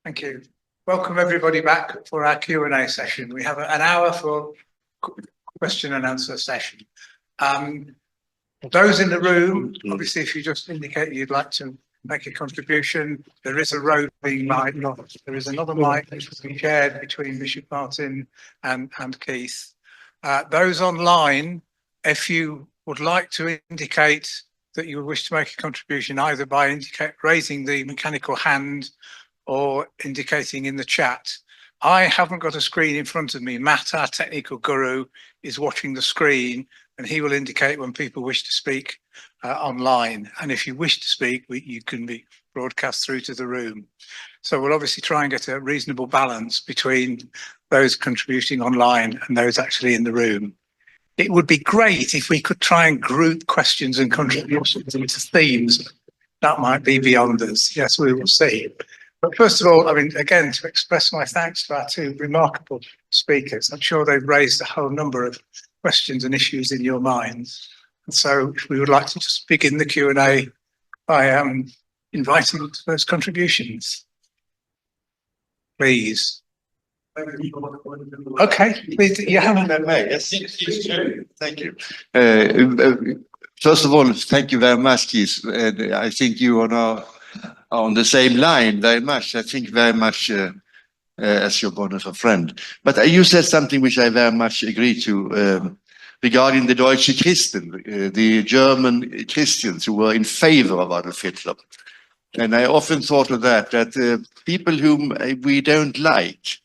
Thank you. Welcome everybody back for our Q&A session. We have an hour for question and answer session. Those in the room, obviously, if you just indicate you'd like to make a contribution, there is a roving mic. There is another mic which will be shared between Bishop Martin and Keith. Those online, if you would like to indicate that you wish to make a contribution, either by raising the mechanical hand or indicating in the chat. I haven't got a screen in front of me. Matt, our technical guru, is watching the screen and he will indicate when people wish to speak online. And if you wish to speak, you can be broadcast through to the room. So we'll obviously try and get a reasonable balance between those contributing online and those actually in the room. It would be great if we could try and group questions and contributions into themes. That might be beyond us. Yes, we will see. But first of all, I mean, again, to express my thanks to our two remarkable speakers. I'm sure they've raised a whole number of questions and issues in your minds. And so if we would like to just begin the Q&A by inviting the first contributions. Please. Okay, please, you have a Yes, thank you. First of all, thank you very much, Keith. I think you are now on the same line very much. I think very much as your Bonhoeffer friend. But you said something which I very much agree to regarding the Deutsche Christen, the German Christians who were in favor of Adolf Hitler. And I often thought of that people whom we don't like,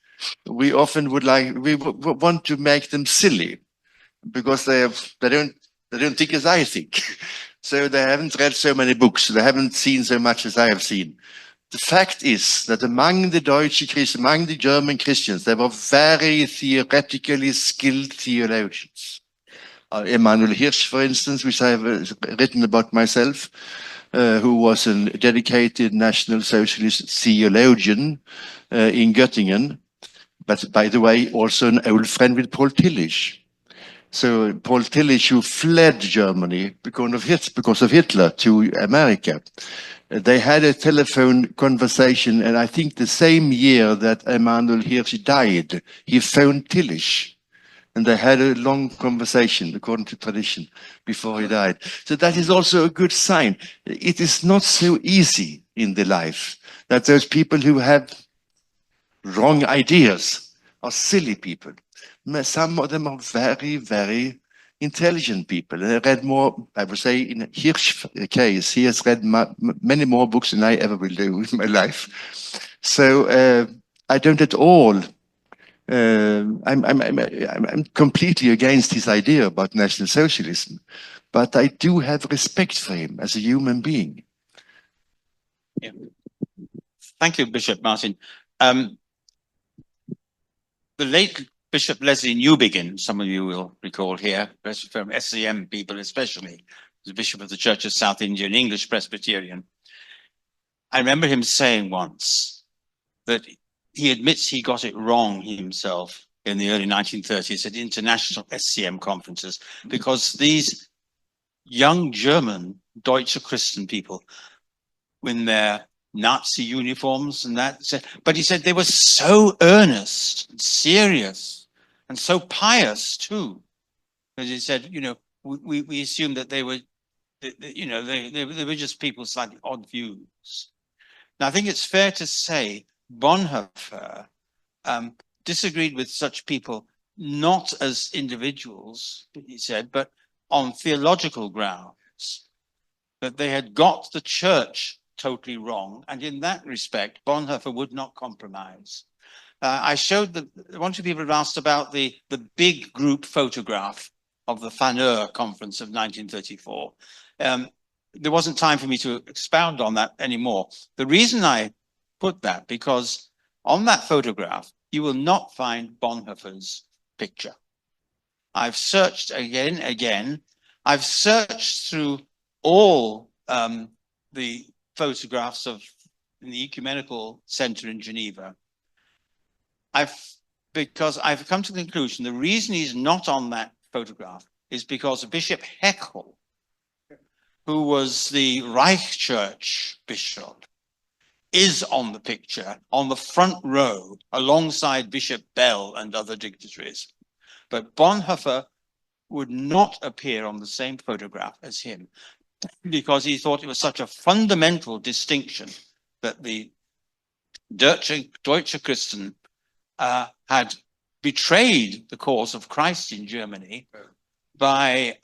we often would want to make them silly because they don't think as I think. So they haven't read so many books. They haven't seen so much as I have seen. The fact is that among the Deutsche Christians, among the German Christians, there were very theoretically skilled theologians. Emanuel Hirsch, for instance, which I have written about myself, who was a dedicated National Socialist theologian in Göttingen, but by the way, also an old friend with Paul Tillich. So Paul Tillich, who fled Germany because of Hitler to America, they had a telephone conversation, and I think the same year that Emanuel Hirsch died, he phoned Tillich, and they had a long conversation, according to tradition, before he died. So that is also a good sign. It is not so easy in the life that those people who have wrong ideas are silly people. Some of them are very, very intelligent people. They read more, I would say, in Hirsch's case, he has read many more books than I ever will do in my life. So I don't at all, I'm completely against his idea about National Socialism, but I do have respect for him as a human being. Yeah. Thank you, Bishop Martin. The late Bishop Leslie Newbigin, some of you will recall here, from SCM people especially, the Bishop of the Church of South India, an English Presbyterian. I remember him saying once that he admits he got it wrong himself in the early 1930s at international SCM conferences, because these young German Deutsche Christen people in their Nazi uniforms and that, but he said they were so earnest and serious and so pious too. Because he said, you know, we assumed that they were, you know, they were just people with slightly odd views. Now, I think it's fair to say Bonhoeffer disagreed with such people, not as individuals, he said, but on theological grounds, that they had got the church totally wrong. And in that respect, Bonhoeffer would not compromise. I showed a bunch of people have asked about the big group photograph of the Faneur conference of 1934. There wasn't time for me to expound on that anymore. The reason I put that, because on that photograph, you will not find Bonhoeffer's picture. I've searched again. I've searched through all the photographs in the Ecumenical Center in Geneva. Because I've come to the conclusion the reason he's not on that photograph is because Bishop Heckel, who was the Reich Church bishop, is on the picture on the front row alongside Bishop Bell and other dignitaries. But Bonhoeffer would not appear on the same photograph as him because he thought it was such a fundamental distinction that the Deutsche Christen had betrayed the cause of Christ in Germany by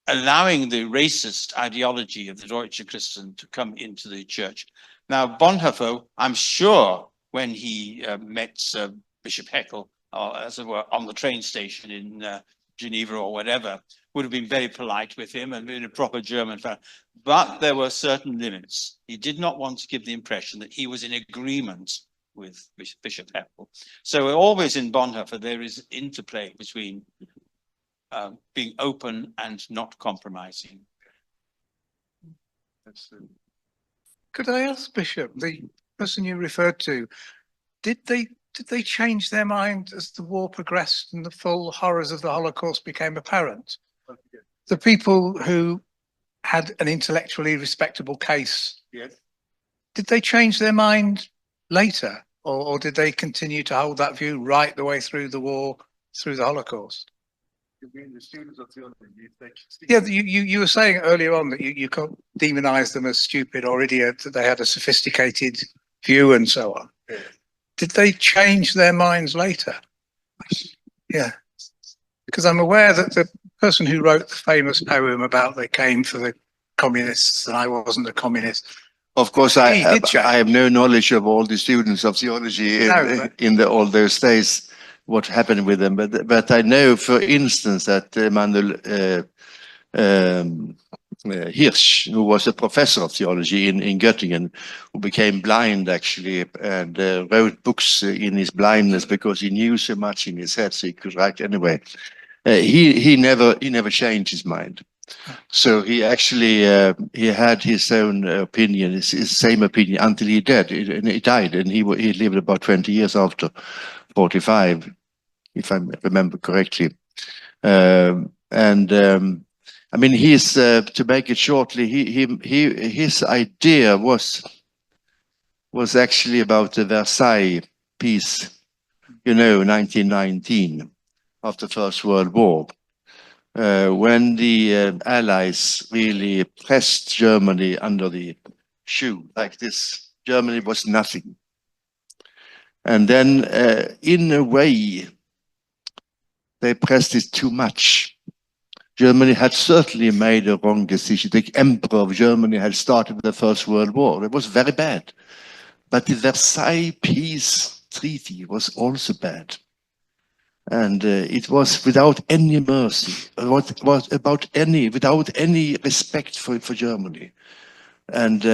allowing the racist ideology of the Deutsche Christen to come into the church. Now, Bonhoeffer, I'm sure, when he met Bishop Heckel, as it were, on the train station in Geneva or whatever, would have been very polite with him and been a proper German fan. But there were certain limits. He did not want to give the impression that he was in agreement with Bishop Heckel. So always in Bonhoeffer, there is interplay between being open and not compromising. Could I ask, Bishop, the person you referred to, did they change their mind as the war progressed and the full horrors of the Holocaust became apparent? The people who had an intellectually respectable case, Yes. Did they change their mind later, or did they continue to hold that view right the way through the war, through the Holocaust? You mean the students of theology? Yeah, you were saying earlier on that you can't demonize them as stupid or idiot, that they had a sophisticated view and so on. Yeah. Did they change their minds later? Yeah, because I'm aware that the person who wrote the famous poem about they came for the communists and I wasn't a communist. Of course, I have no knowledge of all the students of theology in all those days, what happened with them. But I know, for instance, that Manuel Hirsch, who was a professor of theology in Göttingen, who became blind actually and wrote books in his blindness because he knew so much in his head, so he could write anyway. He never changed his mind. So he actually he had his own opinion, his same opinion until he died. He died, and he lived about 20 years after 45, if I remember correctly. I mean, he's to make it shortly. His idea was actually about the Versailles peace, 1919, after the First World War. When the Allies really pressed Germany under the shoe like this, Germany was nothing. And then, in a way, they pressed it too much. Germany had certainly made a wrong decision. The Emperor of Germany had started the First World War. It was very bad. But the Versailles Peace Treaty was also bad. And it was without any mercy, without any respect for Germany. And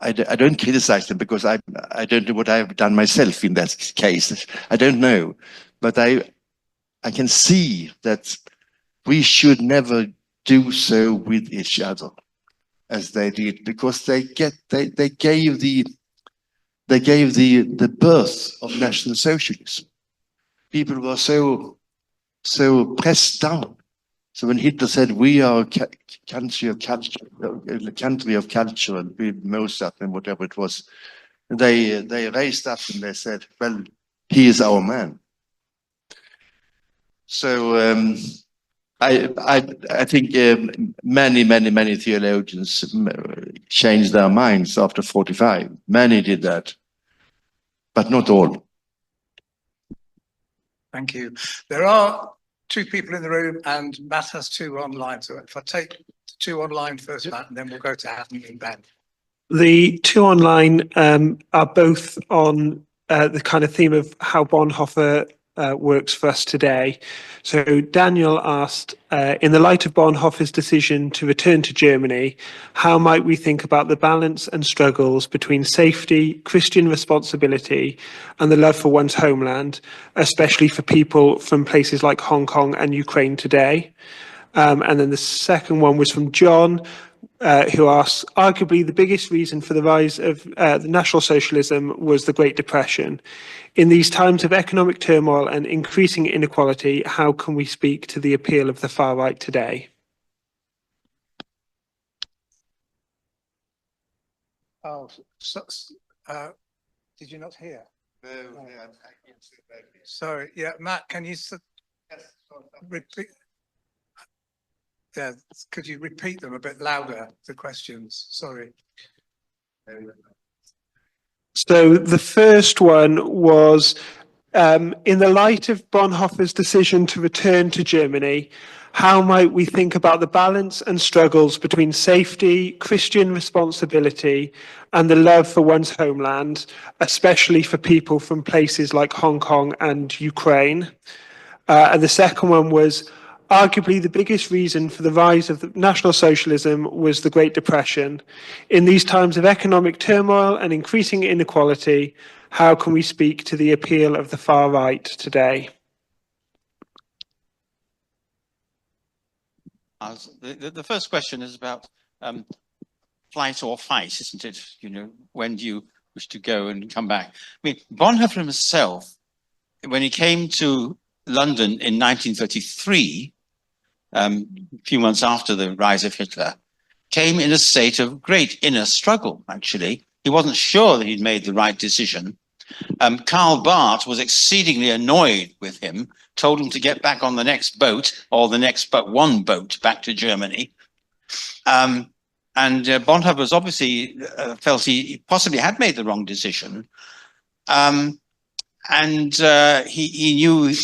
I don't criticize them because I don't know what I have done myself in that case. I don't know, but I can see that we should never do so with each other as they did, because they gave the birth of National Socialism. People were so pressed down. So when Hitler said, "We are a country of culture," and we Mozart and whatever it was, they raised up and they said, "Well, he is our man." So I think many theologians changed their minds after 45. Many did that, but not all. Thank you. There are 2 people in the room and Matt has 2 online. So if I take the 2 online first, Matt, and then we'll go to Adam and Ben. The 2 online are both on the kind of theme of how Bonhoeffer works for us today. So Daniel asked, in the light of Bonhoeffer's decision to return to Germany, how might we think about the balance and struggles between safety, Christian responsibility, and the love for one's homeland, especially for people from places like Hong Kong and Ukraine today? And then the second one was from John, who asks, arguably the biggest reason for the rise of the National Socialism was the Great Depression. In these times of economic turmoil and increasing inequality, how can we speak to the appeal of the far right today? Oh, did you not hear? Sorry, yeah, Matt, can you repeat? Yeah, could you repeat them a bit louder, the questions? Sorry. So the first one was, in the light of Bonhoeffer's decision to return to Germany, how might we think about the balance and struggles between safety, Christian responsibility, and the love for one's homeland, especially for people from places like Hong Kong and Ukraine? And the second one was, arguably the biggest reason for the rise of the National Socialism was the Great Depression. In these times of economic turmoil and increasing inequality, how can we speak to the appeal of the far right today? The first question is about flight or fight, isn't it? You know, when do you wish to go and come back? I mean, Bonhoeffer himself, when he came to London in 1933, a few months after the rise of Hitler, came in a state of great inner struggle, actually. He wasn't sure that he'd made the right decision. Karl Barth was exceedingly annoyed with him, told him to get back on the next boat, or the next but one boat back to Germany. And Bonhoeffer was obviously felt he possibly had made the wrong decision. He knew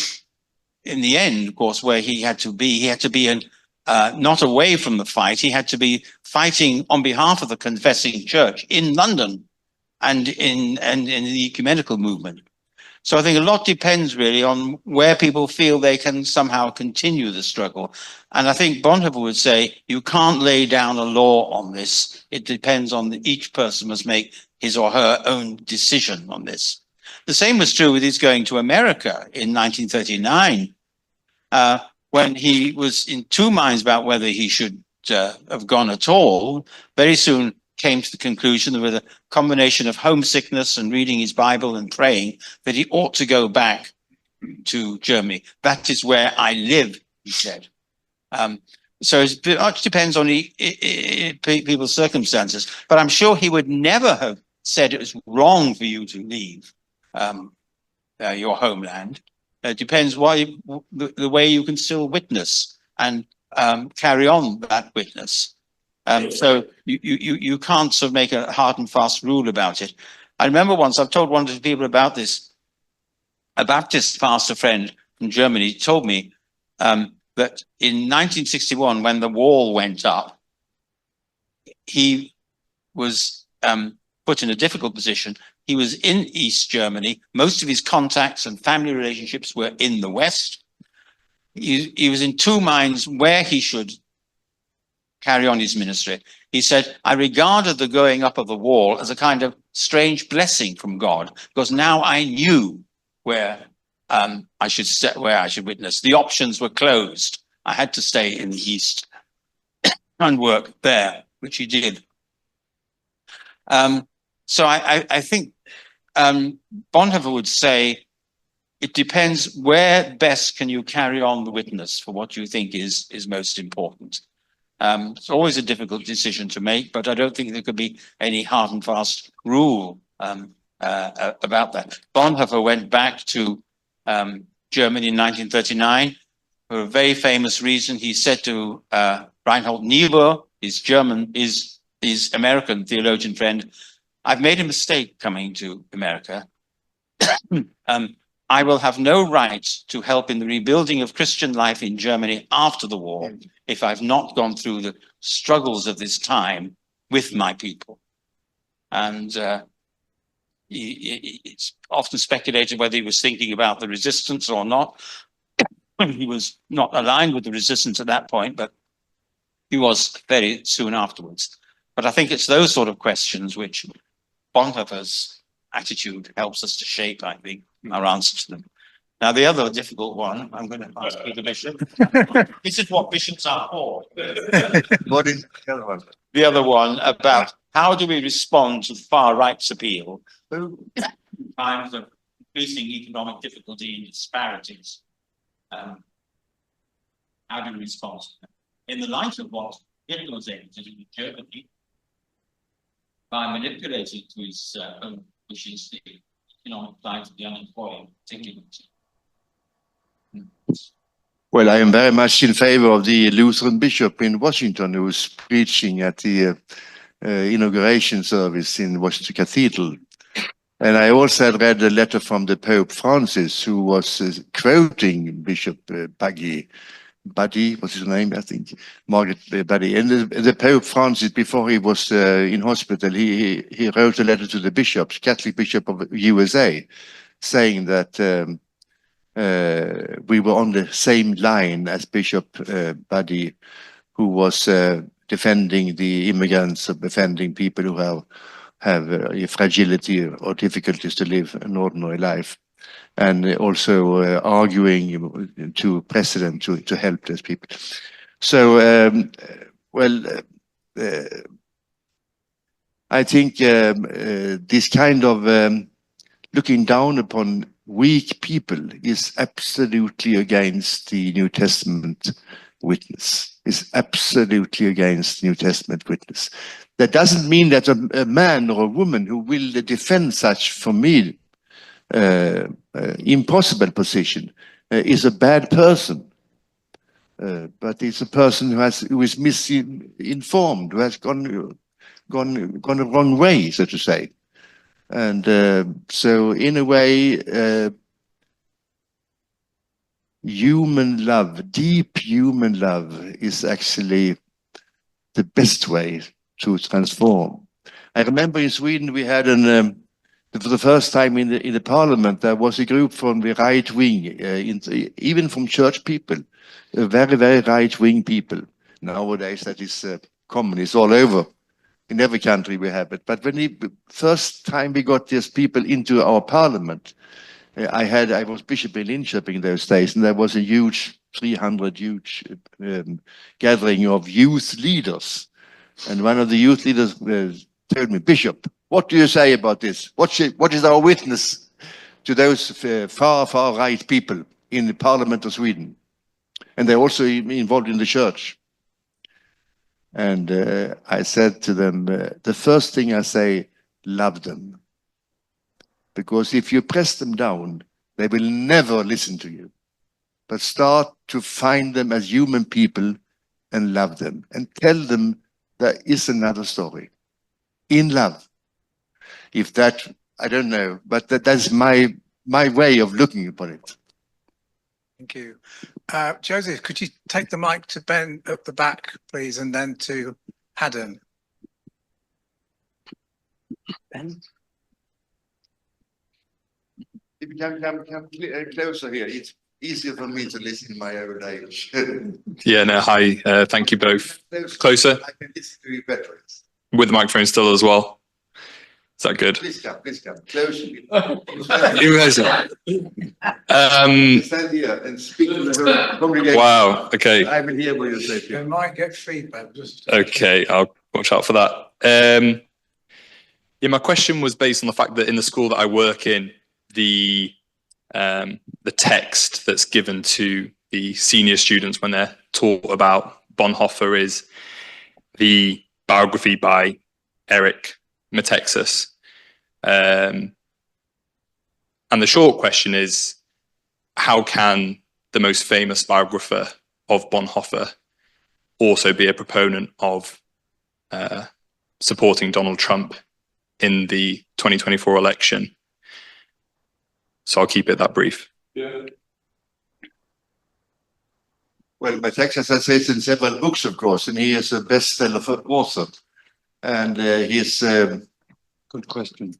in the end, of course, where he had to be. He had to be not away from the fight. He had to be fighting on behalf of the confessing church in London and in the ecumenical movement. So I think a lot depends really on where people feel they can somehow continue the struggle. And I think Bonhoeffer would say, you can't lay down a law on this. It depends on each person must make his or her own decision on this. The same was true with his going to America in 1939, when he was in two minds about whether he should have gone at all. Very soon came to the conclusion that with a combination of homesickness and reading his Bible and praying, that he ought to go back to Germany. That is where I live, he said. So it much depends on people's circumstances, but I'm sure he would never have said it was wrong for you to leave your homeland. It depends why the way you can still witness and carry on that witness. So you can't sort of make a hard and fast rule about it. I remember once I've told one of the people about this. A Baptist pastor friend from Germany told me that in 1961, when the wall went up, he was put in a difficult position. He was in East Germany. Most of his contacts and family relationships were in the West. He was in two minds where he should carry on his ministry. He said, I regarded the going up of the wall as a kind of strange blessing from God, because now I knew where I should witness. The options were closed. I had to stay in the East and work there, which he did. So I think Bonhoeffer would say, it depends where best can you carry on the witness for what you think is most important. It's always a difficult decision to make, but I don't think there could be any hard and fast rule about that. Bonhoeffer went back to Germany in 1939 for a very famous reason. He said to Reinhold Niebuhr, his American theologian friend, I've made a mistake coming to America. I will have no right to help in the rebuilding of Christian life in Germany after the war if I've not gone through the struggles of this time with my people. And it's often speculated whether he was thinking about the resistance or not. He was not aligned with the resistance at that point, but he was very soon afterwards. But I think it's those sort of questions which Bonhoeffer's attitude helps us to shape, I think, our answer to them. Now, the other difficult one, I'm going to ask you, the bishop. This is what bishops are for. What is the other one? The other one about how do we respond to far right's appeal in times of increasing economic difficulty and disparities? How do we respond to them? In the light of what Hitler was able to do in Germany, by manipulating to his own wishes, the economic plight of the unemployed, particularly. Well, I am very much in favor of the Lutheran bishop in Washington who was preaching at the inauguration service in Washington Cathedral. And I also had read a letter from the Pope Francis, who was quoting Bishop Buddy, what's his name, I think, Margaret Buddy. And the Pope Francis, before he was in hospital, he wrote a letter to the bishops, Catholic Bishop of USA, saying that we were on the same line as Bishop Buddy, who was defending the immigrants, defending people who have fragility or difficulties to live an ordinary life, and also arguing to president to help those people. So, I think this kind of looking down upon weak people is absolutely against the New Testament witness, is absolutely against New Testament witness. That doesn't mean that a man or a woman who will defend such, for me, impossible position is a bad person. But it's a person who is misinformed, who has gone the wrong way, so to say. And so in a way, human love, deep human love, is actually the best way to transform. I remember in Sweden we had for the first time in the parliament there was a group from the right wing, even from church people, very, very right wing people. Nowadays that is common, it's all over. In every country we have it. But when the first time we got these people into our parliament, I was bishop in Linköping in those days, and there was a huge 300 huge gathering of youth leaders. And one of the youth leaders told me, "Bishop, what do you say about this? What is our witness to those far right people in the parliament of Sweden?" And they're also involved in the church. And I said to them, the first thing I say, love them. Because if you press them down, they will never listen to you. But start to find them as human people and love them. And tell them there is another story. In love. If that, I don't know, but that's my way of looking upon it. Thank you. Joseph, could you take the mic to Ben at the back, please, and then to Haddon? Ben? If you come closer here, it's easier for me to listen in my own age. Yeah, no, hi. Thank you both. Closer? I can listen to you better. With the microphone still as well. Is that good? Please come. Closer. You guys are. Stand here and speak to the congregation. Wow, okay. I will hear what you say. You might get feedback. Just Okay, I'll watch out for that. Yeah, my question was based on the fact that in the school that I work in, the text that's given to the senior students when they're taught about Bonhoeffer is the biography by Eric Matexas. And the short question is, how can the most famous biographer of Bonhoeffer also be a proponent of supporting Donald Trump in the 2024 election? So I'll keep it that brief. Yeah. Well, Matexas has written several books, of course, and he is a bestseller author. And his good question.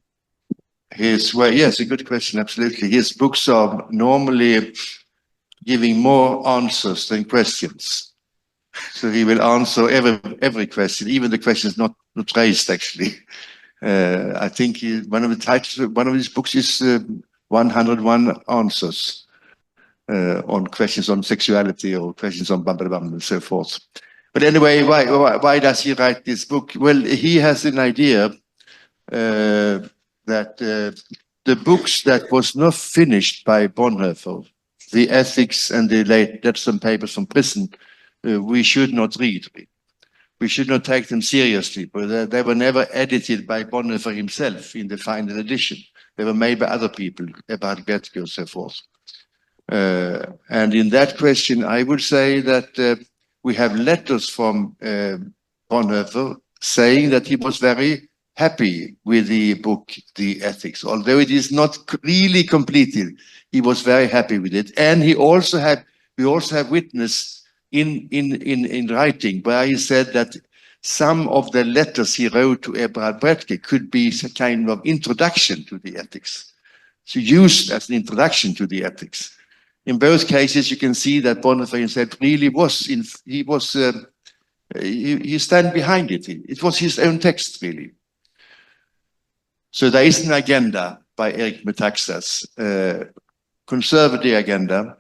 Yes, a good question, absolutely. His books are normally giving more answers than questions. So he will answer every question, even the questions not raised, actually. I think one of the titles of one of his books is 101 answers on questions on sexuality or questions on blah, blah, blah, and so forth. But anyway, why does he write this book? Well, he has an idea that the books that was not finished by Bonhoeffer, the ethics and the late Debson papers from prison, we should not read. we should not take them seriously, but they were never edited by Bonhoeffer himself in the final edition. They were made by other people, Eberhard Bethke and so forth. And in that question, I would say that we have letters from Bonhoeffer saying that he was very happy with the book, The Ethics. Although it is not really completed, he was very happy with it. And we also have witness in writing where he said that some of the letters he wrote to Eberhard Bethke could be a kind of introduction to the ethics, so used as an introduction to the ethics. In both cases, you can see that Bonhoeffer himself really he stand behind it. It was his own text, really. So there is an agenda by Eric Metaxas, conservative agenda,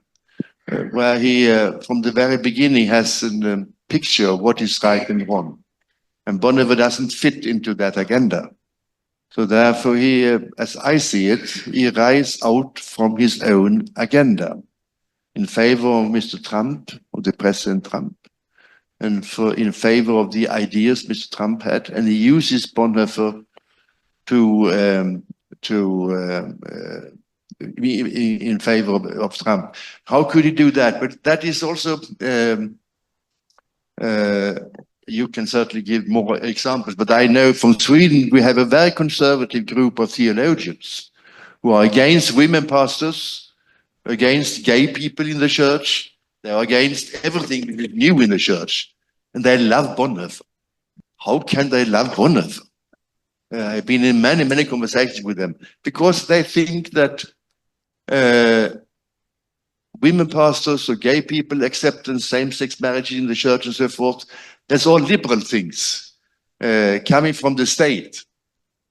where he, from the very beginning, has a picture of what is right and wrong. And Bonhoeffer doesn't fit into that agenda. So therefore, he, as I see it, he rises out from his own agenda in favor of Mr. Trump, or the President Trump, and in favor of the ideas Mr. Trump had. And he uses Bonhoeffer in favor of Trump. How could he do that? But that is also, you can certainly give more examples, but I know from Sweden, we have a very conservative group of theologians who are against women pastors, against gay people in the church. They are against everything new in the church. And they love Bonhoeffer. How can they love Bonhoeffer? I've been in many, many conversations with them because they think that women pastors or gay people accepting same-sex marriage in the church and so forth, that's all liberal things coming from the state.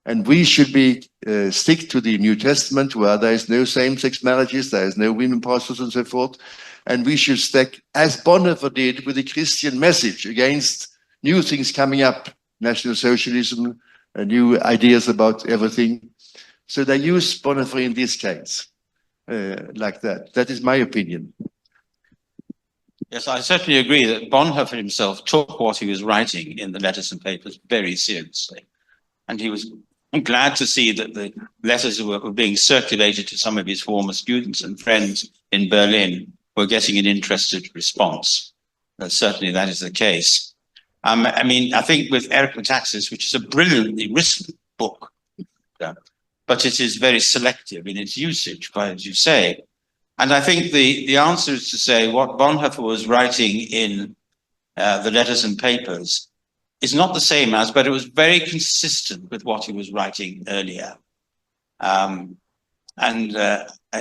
And we should stick to the New Testament where there is no same-sex marriages, there is no women pastors and so forth. And we should stick, as Bonhoeffer did, with the Christian message against new things coming up, National Socialism, new ideas about everything. So they use Bonhoeffer in this case, like that. That is my opinion. Yes, I certainly agree that Bonhoeffer himself took what he was writing in the letters and papers very seriously. And he was glad to see that the letters were being circulated to some of his former students and friends in Berlin were getting an interested response. Certainly that is the case. I mean, I think with Eric Metaxas, which is a brilliantly written book, but it is very selective in its usage, as you say. And I think the answer is to say what Bonhoeffer was writing in the letters and papers is not the same as, but it was very consistent with what he was writing earlier. I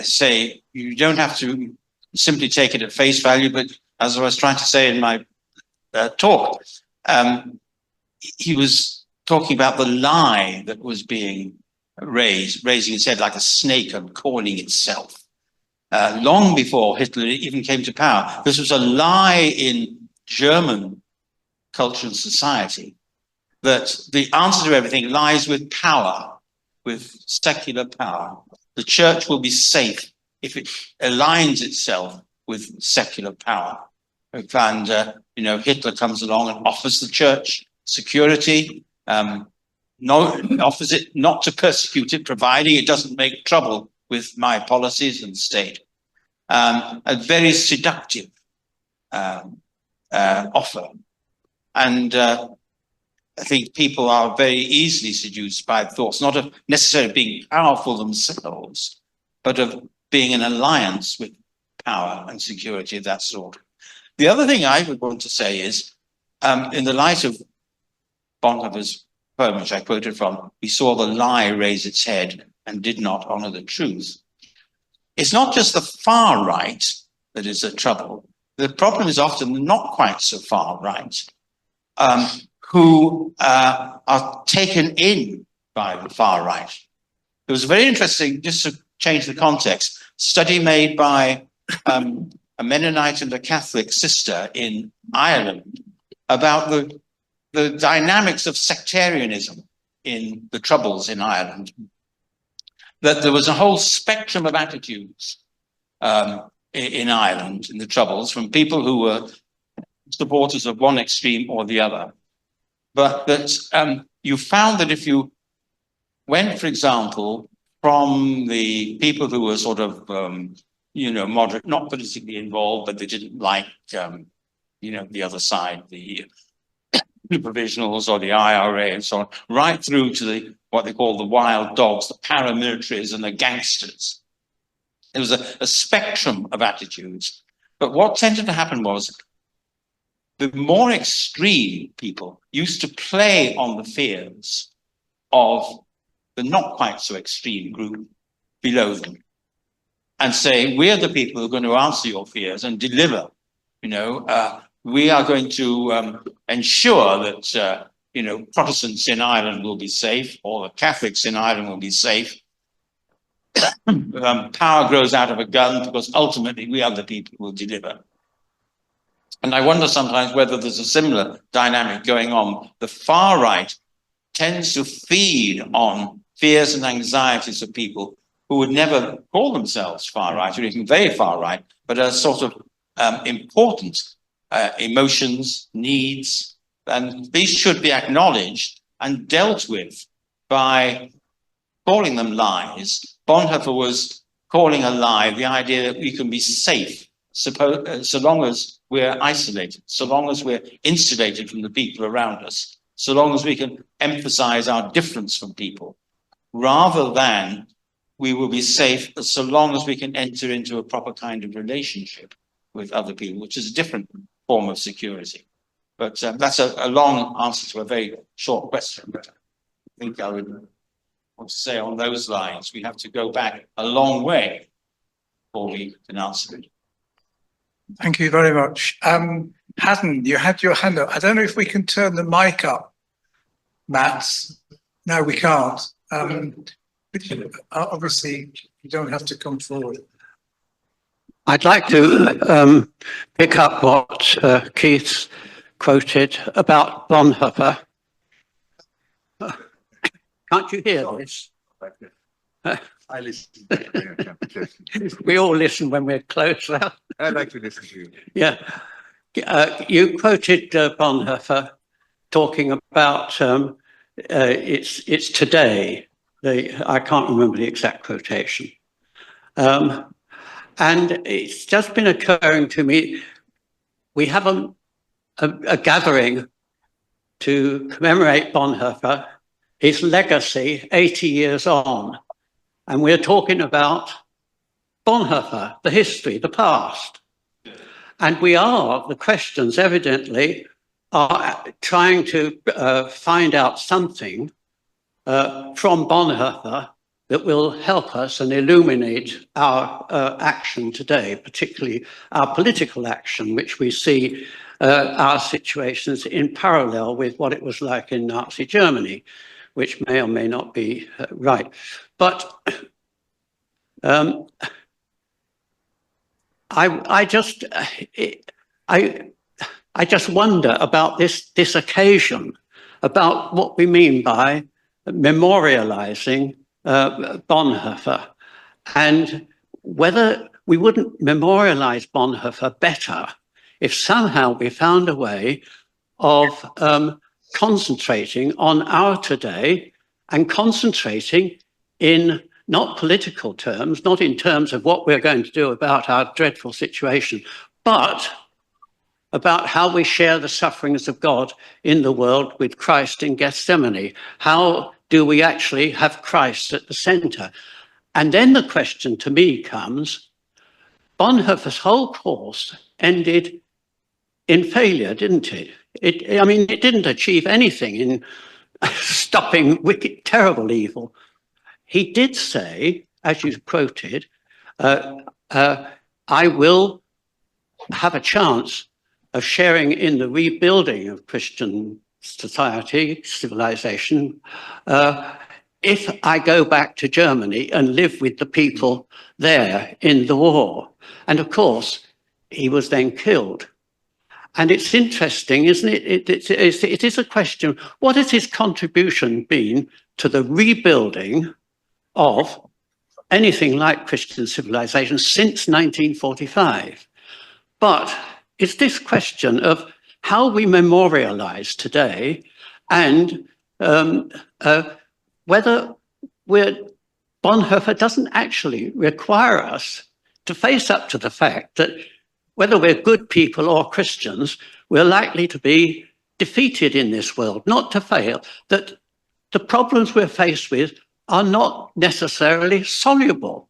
say you don't have to simply take it at face value, but as I was trying to say in my talk, he was talking about the lie that was being raising its head like a snake and coiling itself. Long before Hitler even came to power, this was a lie in German culture and society, that the answer to everything lies with power, with secular power. The church will be safe if it aligns itself with secular power. And, Hitler comes along and offers the church security, offers it not to persecute it, providing it doesn't make trouble with my policies and state. A very seductive offer. And I think people are very easily seduced by thoughts, not of necessarily being powerful themselves, but of being in alliance with power and security of that sort. The other thing I would want to say is, in the light of Bonhoeffer's poem, which I quoted from, we saw the lie raise its head and did not honor the truth. It's not just the far right that is the trouble. The problem is often not quite so far right, who are taken in by the far right. It was very interesting, just to change the context, study made by a Mennonite and a Catholic sister in Ireland about the dynamics of sectarianism in the Troubles in Ireland. That there was a whole spectrum of attitudes in Ireland in the Troubles, from people who were supporters of one extreme or the other. but that you found that if you went, for example, from the people who were sort of, moderate, not politically involved, but they didn't like, the other side, the provisionals or the IRA and so on, right through to what they call the wild dogs, the paramilitaries and the gangsters. It was a spectrum of attitudes. But what tended to happen was the more extreme people used to play on the fears of the not quite so extreme group below them and say, we're the people who are going to answer your fears and deliver. We are going to ensure that, Protestants in Ireland will be safe, or the Catholics in Ireland will be safe. Power grows out of a gun because ultimately we are the people who will deliver. And I wonder sometimes whether there's a similar dynamic going on. The far right tends to feed on fears and anxieties of people who would never call themselves far right or even very far right, but are sort of important emotions, needs, and these should be acknowledged and dealt with by calling them lies. Bonhoeffer was calling a lie the idea that we can be safe so long as we're isolated, so long as we're insulated from the people around us, so long as we can emphasize our difference from people, rather than we will be safe so long as we can enter into a proper kind of relationship with other people, which is a different form of security. But that's a long answer to a very short question. But I think I would want to say on those lines, we have to go back a long way before we can answer it. Thank you very much. Haddon, you had your hand up. I don't know if we can turn the mic up, Matt. No, we can't. Obviously, you don't have to come forward. I'd like to pick up what Keith quoted about Bonhoeffer. Can't you hear this? I listen. We all listen when we're closer. I like to listen to you. Yeah. You quoted Bonhoeffer talking about it's today. I can't remember the exact quotation. And it's just been occurring to me, we have a gathering to commemorate Bonhoeffer, his legacy 80 years on. And we're talking about Bonhoeffer, the history, the past. And the questions evidently are trying to find out something from Bonhoeffer that will help us and illuminate our action today, particularly our political action, which we see our situations in parallel with what it was like in Nazi Germany, which may or may not be right. But I just wonder about this occasion, about what we mean by memorializing Bonhoeffer, and whether we wouldn't memorialize Bonhoeffer better if somehow we found a way of concentrating on our today and concentrating in not political terms, not in terms of what we're going to do about our dreadful situation, but about how we share the sufferings of God in the world with Christ in Gethsemane. How do we actually have Christ at the center? And then the question to me comes, Bonhoeffer's whole course ended in failure, didn't it? It didn't achieve anything in stopping wicked, terrible evil. He did say, as you quoted, I will have a chance of sharing in the rebuilding of Christian society, civilization, if I go back to Germany and live with the people there in the war. And of course, he was then killed. And it's interesting, isn't it? It is a question, what has his contribution been to the rebuilding of anything like Christian civilization since 1945? But it's this question of how we memorialize today and whether Bonhoeffer doesn't actually require us to face up to the fact that whether we're good people or Christians, we're likely to be defeated in this world, not to fail, that the problems we're faced with are not necessarily soluble.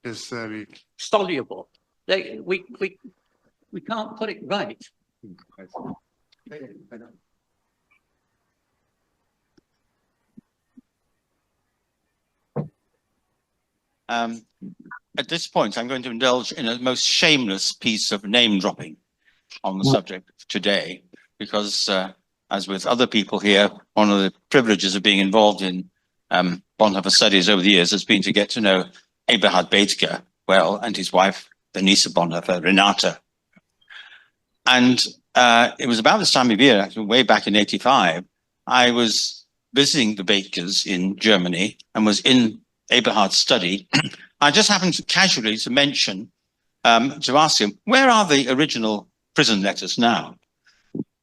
Yes, Soluble. We can't put it right. At this point, I'm going to indulge in a most shameless piece of name dropping on the subject today, because as with other people here, one of the privileges of being involved in Bonhoeffer studies over the years has been to get to know Eberhard Bethge well, and his wife, the niece of Bonhoeffer, Renata. And it was about this time of year, actually, way back in '85, I was visiting the Bethges in Germany and was in Eberhard's study. I just happened to casually to mention, to ask him, where are the original prison letters now?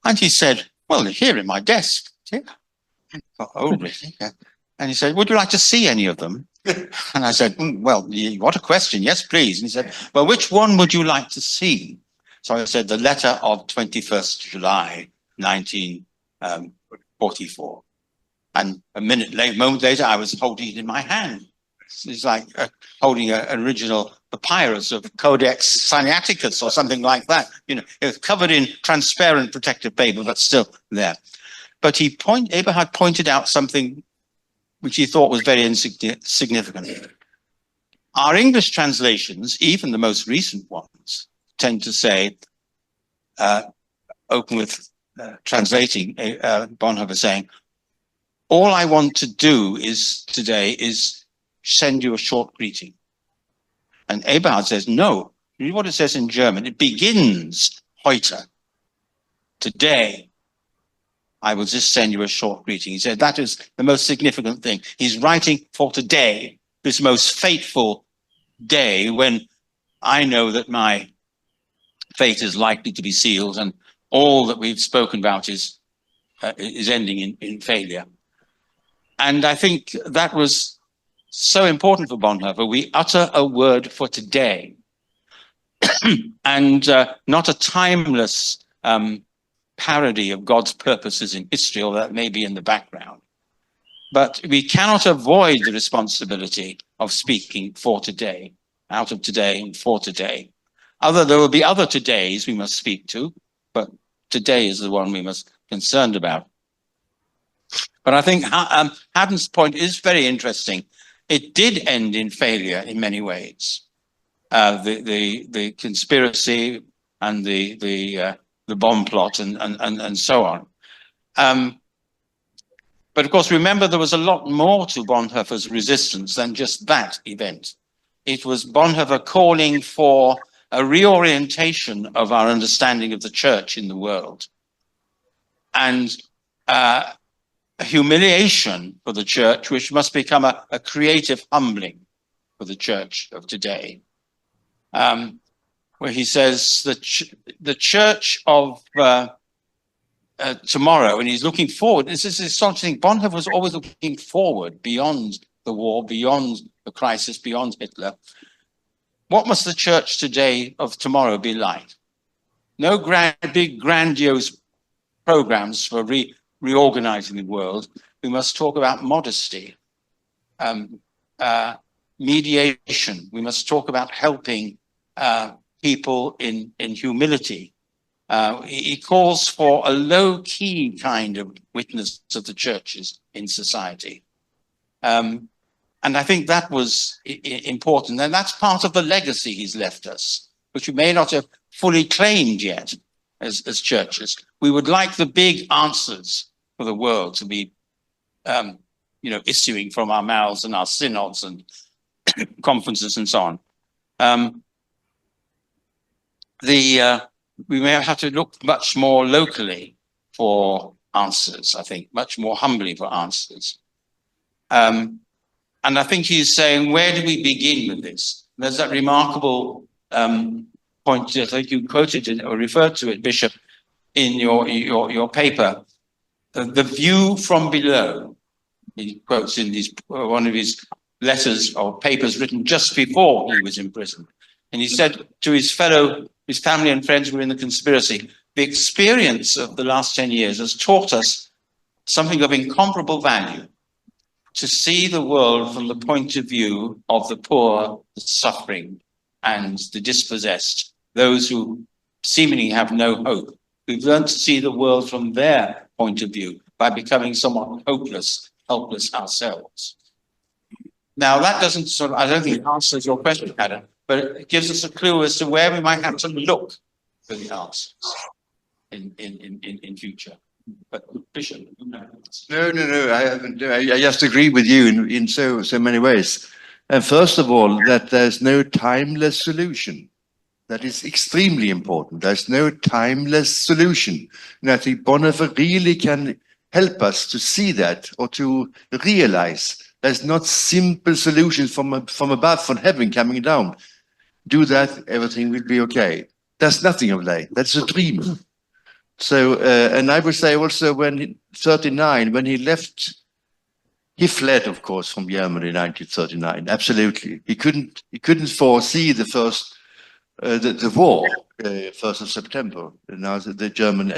And he said, well, they're here in my desk. Yeah. Oh, really? Yeah. And he said, would you like to see any of them? And I said, well, what a question. Yes, please. And he said, well, which one would you like to see? So I said, the letter of 21st July, 1944. And a moment later, I was holding it in my hand. It's like holding an original papyrus of Codex Sinaiticus or something like that. You know, it was covered in transparent protective paper, but still there. But Eberhard pointed out something which he thought was very significant. Our English translations, even the most recent ones, tend to say, open with translating Bonhoeffer saying, all I want to do today is send you a short greeting. And Eberhard says, no, read what it says in German. It begins, heute. Today, I will just send you a short greeting. He said that is the most significant thing. He's writing for today, this most fateful day when I know that my fate is likely to be sealed and all that we've spoken about is ending in failure. And I think that was so important for Bonhoeffer. We utter a word for today and not a timeless parody of God's purposes in history, or that may be in the background. But we cannot avoid the responsibility of speaking for today, out of today and for today. There will be other todays we must speak to, but today is the one we must be concerned about. But I think Haddon's point is very interesting. It did end in failure in many ways. The conspiracy and the bomb plot and so on. But of course, remember, there was a lot more to Bonhoeffer's resistance than just that event. It was Bonhoeffer calling for a reorientation of our understanding of the church in the world, and a humiliation for the church, which must become a creative humbling for the church of today. Where he says the church of tomorrow, and he's looking forward. This is this sort of thing. Bonhoeffer was always looking forward, beyond the war, beyond the crisis, beyond Hitler. What must the church today of tomorrow be like? No big grandiose programs for reorganizing the world. We must talk about modesty, mediation. We must talk about helping people in humility. He calls for a low-key kind of witness of the churches in society. And I think that was important. And that's part of the legacy he's left us, which we may not have fully claimed yet as churches. We would like the big answers for the world to be, issuing from our mouths and our synods and conferences and so on. We may have to look much more locally for answers, I think, much more humbly for answers. And I think he's saying, where do we begin with this? There's that remarkable point that I think you quoted it or referred to it, Bishop, in your paper, the view from below, he quotes in his, one of his letters or papers written just before he was imprisoned. And he said to his family and friends who were in the conspiracy, the experience of the last 10 years has taught us something of incomparable value, to see the world from the point of view of the poor, the suffering, and the dispossessed, those who seemingly have no hope. We've learned to see the world from their point of view by becoming somewhat helpless ourselves. Now, that doesn't I don't think it answers your question, Adam, but it gives us a clue as to where we might have to look for the answers in future. But Bishop, No. I just agree with you in so many ways. And first of all, that there's no timeless solution. That is extremely important. There's no timeless solution. And I think Bonhoeffer really can help us to see that, or to realize there's not simple solutions from above, from heaven coming down. Do that, everything will be okay. There's nothing of that. That's a dream. So, and I would say also when 39, when he left, he fled, of course, from Germany in 1939. Absolutely. He couldn't foresee the first, the war, 1st of September. Now the German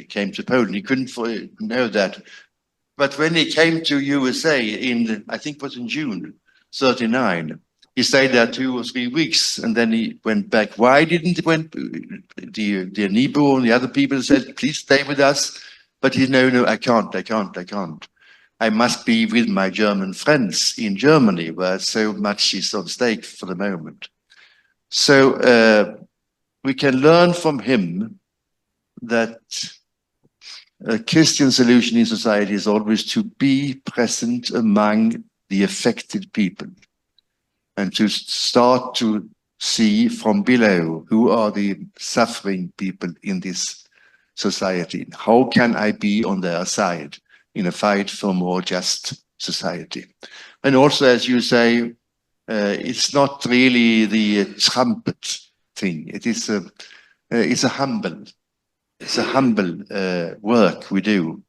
came to Poland. He couldn't know that. But when he came to USA in, I think it was in June 39, he stayed there 2 or 3 weeks, and then he went back. Why didn't he went? The Nebo and the other people said, please stay with us. But he no, I can't. I must be with my German friends in Germany, where so much is on stake for the moment. So we can learn from him that a Christian solution in society is always to be present among the affected people, and to start to see from below who are the suffering people in this society. How can I be on their side in a fight for a more just society? And also, as you say, it's not really the trumpet thing. It's a humble work we do.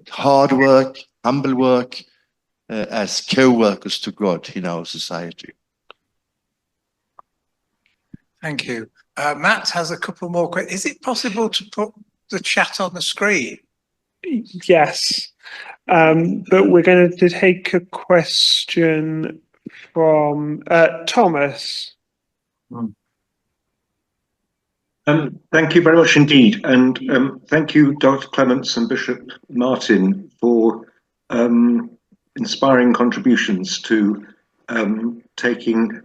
Hard work, humble work, as co-workers to God in our society. Thank you. Matt has a couple more questions. Is it possible to put the chat on the screen? Yes, but we're going to take a question from Thomas. Thank you very much indeed. And thank you, Dr. Clements and Bishop Martin, for inspiring contributions to taking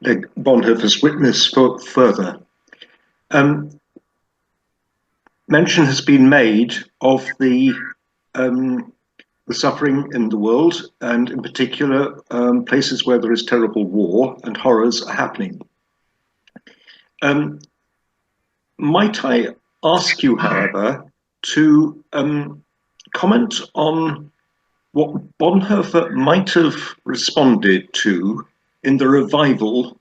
Bonhoeffer's witness further. Mention has been made of the suffering in the world, and in particular places where there is terrible war and horrors are happening. Might I ask you, however, to comment on what Bonhoeffer might have responded to in the revival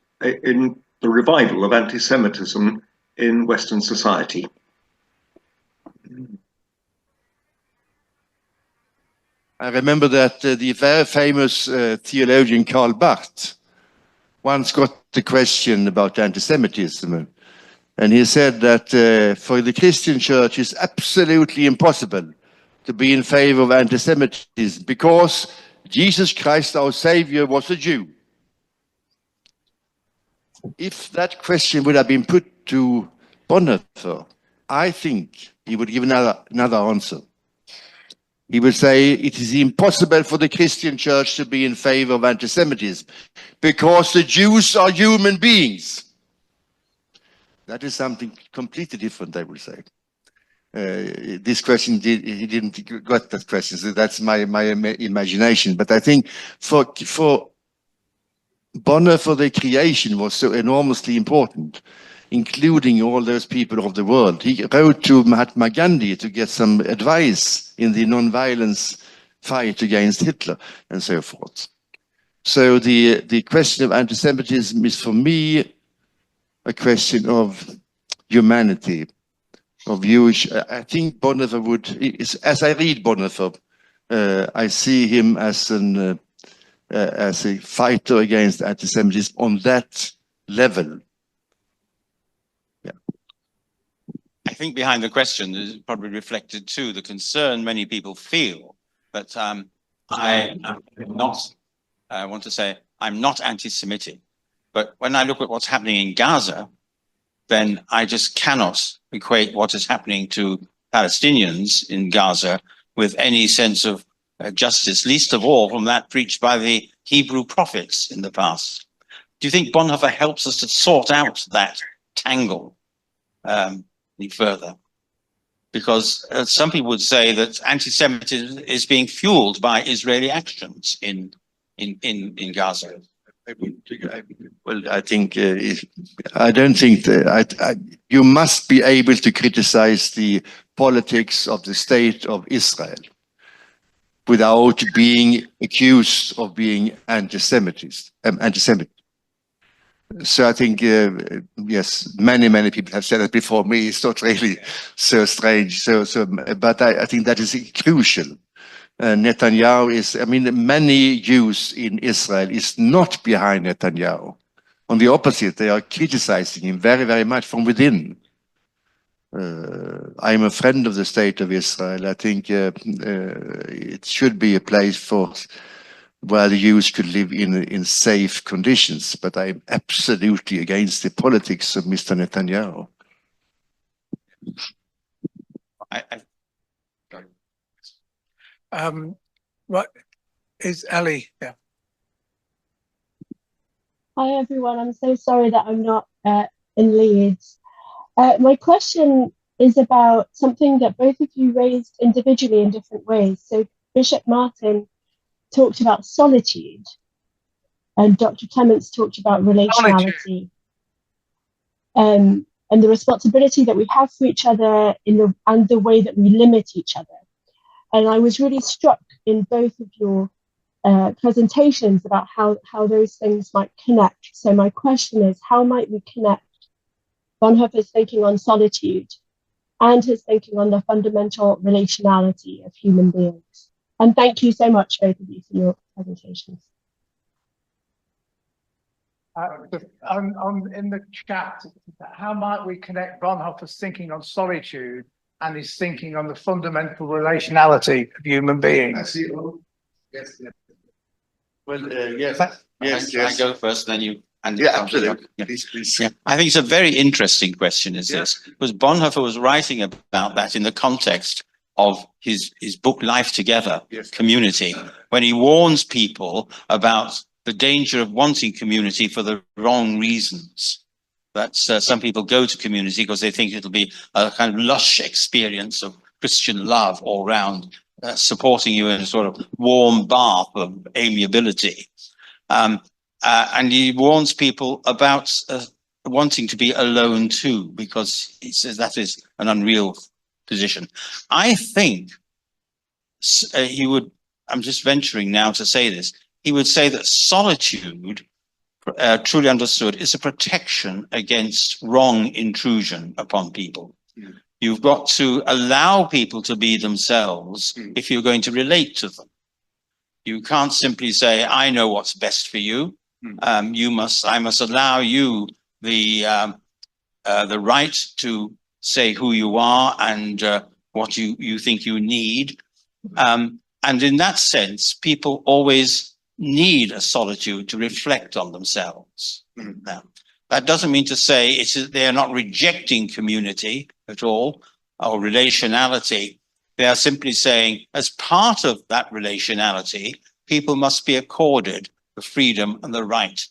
of anti-Semitism in Western society? I remember that the very famous theologian Karl Barth once got the question about anti-Semitism, and he said that for the Christian church it's absolutely impossible to be in favor of anti-Semitism because Jesus Christ, our Savior, was a Jew. If that question would have been put to Bonhoeffer, I think he would give another answer. He would say it is impossible for the Christian church to be in favor of anti-Semitism because the Jews are human beings. That is something completely different, I would say. This question, he didn't got that question, so that's my imagination. But I think for Bonhoeffer, the creation was so enormously important, including all those people of the world. He wrote to Mahatma Gandhi to get some advice in the non-violence fight against Hitler and so forth. So the question of anti-Semitism is for me a question of humanity, of Jewish. I think Bonhoeffer as I read Bonhoeffer, I see him as a fighter against anti-Semitism on that level. I think behind the question is probably reflected too the concern many people feel that I am not, I want to say, I'm not anti-Semitic, but when I look at what's happening in Gaza, then I just cannot equate what is happening to Palestinians in Gaza with any sense of justice, least of all from that preached by the Hebrew prophets in the past. Do you think Bonhoeffer helps us to sort out that tangle any further? Because some people would say that anti-Semitism is being fueled by Israeli actions in Gaza. I think I don't think that you must be able to criticize the politics of the state of Israel without being accused of being anti-Semitic. So I think, yes, many people have said it before me. It's not really so strange. But I think that is crucial. Netanyahu is, I mean, many Jews in Israel is not behind Netanyahu. On the opposite, they are criticizing him very much from within. I'm a friend of the state of Israel. I think it should be a place where the Jews could live in safe conditions, but I'm absolutely against the politics of Mr. Netanyahu. What is Ellie? Yeah. Hi everyone, I'm so sorry that I'm not in Leeds. My question is about something that both of you raised individually in different ways. So Bishop Martin talked about solitude and Dr. Clements talked about relationality and the responsibility that we have for each other and the way that we limit each other. And I was really struck in both of your presentations about how those things might connect. So my question is, how might we connect Bonhoeffer's thinking on solitude and his thinking on the fundamental relationality of human beings? And thank you so much, both of you, for your presentations. In the chat, how might we connect Bonhoeffer's thinking on solitude and his thinking on the fundamental relationality of human beings? Yes. Well, yes. I go first, then you. And yeah, absolutely. Yeah. Please. Yeah. I think it's a very interesting question, is this, because Bonhoeffer was writing about that in the context of his book Life Together, Community, when he warns people about the danger of wanting community for the wrong reasons. That some people go to community because they think it'll be a kind of lush experience of Christian love all round, supporting you in a sort of warm bath of amiability. And he warns people about wanting to be alone too, because he says that is an unreal position. I think he would, I'm just venturing now to say this, he would say that solitude, truly understood, is a protection against wrong intrusion upon people. You've got to allow people to be themselves if you're going to relate to them. You can't simply say, I know what's best for you. I must allow you the right to say who you are and what you think you need. And in that sense, people always need a solitude to reflect on themselves. Now, that doesn't mean to say they are not rejecting community at all or relationality. They are simply saying, as part of that relationality, people must be accorded the freedom and the right